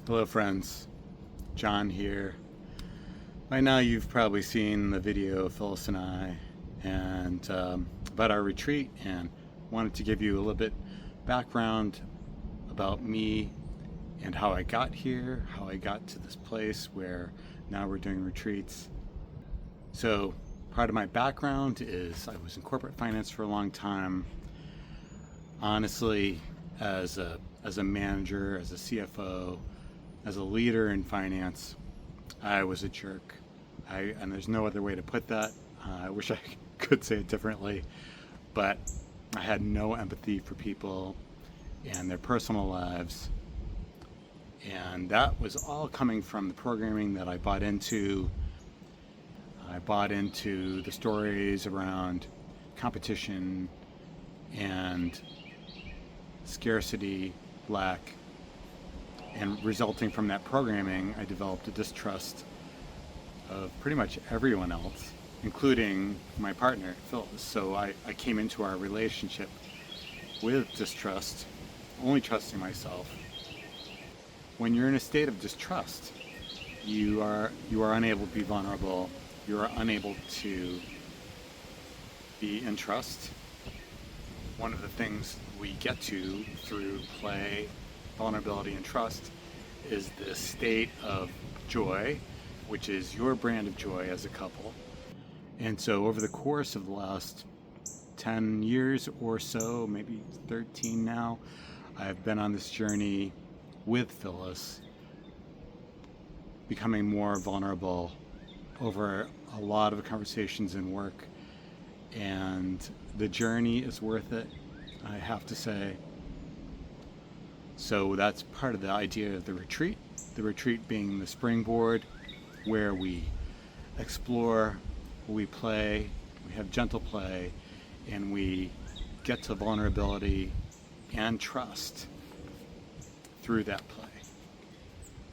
Hello friends, John here. By now you've probably seen the video of Phyllis and I and about our retreat, and wanted to give you a little bit background about me and how I got here, how I got to this place where now we're doing retreats. So part of my background is I was in corporate finance for a long time. Honestly, as a manager, as a CFO, as a leader in finance, I was a jerk. And there's no other way to put that. I wish I could say it differently, but I had no empathy for people and their personal lives. And that was all coming from the programming that I bought into. I bought into the stories around competition and scarcity, lack, and resulting from that programming, I developed a distrust of pretty much everyone else, including my partner, Phyllis. So I came into our relationship with distrust, only trusting myself. When you're in a state of distrust, you are unable to be vulnerable. You are unable to be in trust. One of the things we get to through play, vulnerability, and trust is this state of joy, which is your brand of joy as a couple. And so over the course of the last 10 years or so, maybe 13 now, I've been on this journey with Phyllis, becoming more vulnerable over a lot of conversations and work. And the journey is worth it, I have to say. So that's part of the idea of the retreat being the springboard where we explore, we play, we have gentle play, and we get to vulnerability and trust through that play.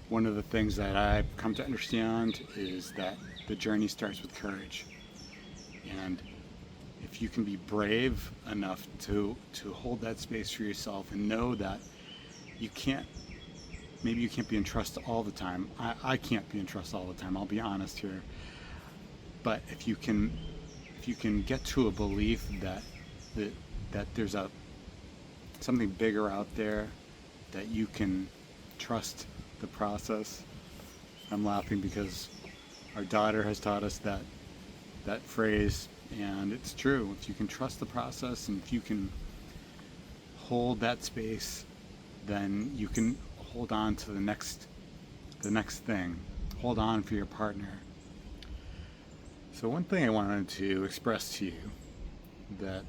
One of the things that I've come to understand is that the journey starts with courage. And if you can be brave enough to hold that space for yourself and know that maybe you can't be in trust all the time. I can't be in trust all the time, I'll be honest here. But if you can get to a belief that there's something bigger out there, that you can trust the process. I'm laughing because our daughter has taught us that phrase, and it's true. If you can trust the process and if you can hold that space, then you can hold on to the next thing. Hold on for your partner. So one thing I wanted to express to you, that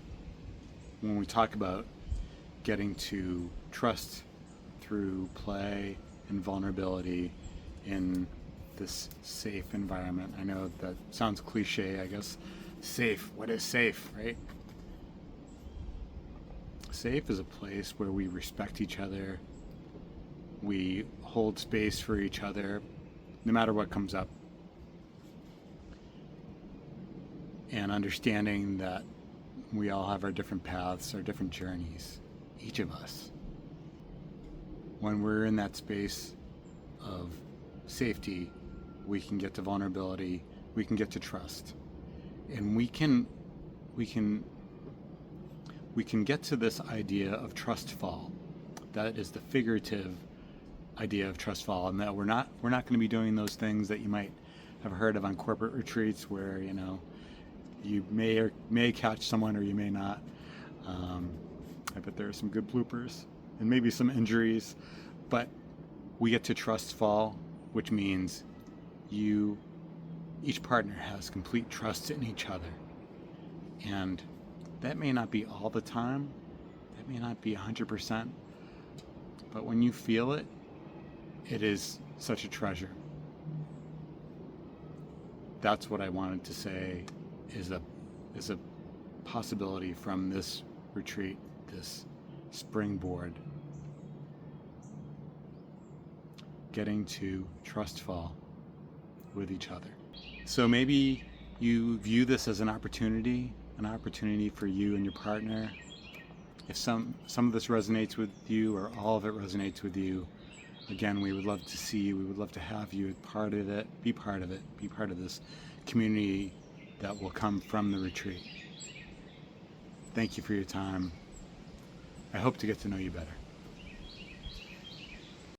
when we talk about getting to trust through play and vulnerability in this safe environment, I know that sounds cliche, I guess. Safe, what is safe, right? Safe is a place where we respect each other, we hold space for each other, no matter what comes up. And understanding that we all have our different paths, our different journeys, each of us. When we're in that space of safety, we can get to vulnerability, we can get to trust. And we can get to this idea of trust fall. That is the figurative idea of trust fall, and that we're not going to be doing those things that you might have heard of on corporate retreats, where you may catch someone or you may not. I bet there are some good bloopers and maybe some injuries, but we get to trust fall, which means each partner has complete trust in each other. And that may not be all the time, that may not be 100%, but when you feel it, it is such a treasure. That's what I wanted to say is a possibility from this retreat, this springboard. Getting to trust fall with each other. So maybe you view this as an opportunity for you and your partner. If some of this resonates with you, or all of it resonates with you, Again, we would love to see you. We would love to have you part of it, be part of it, be part of this community that will come from the retreat. Thank you for your time. I hope to get to know you better.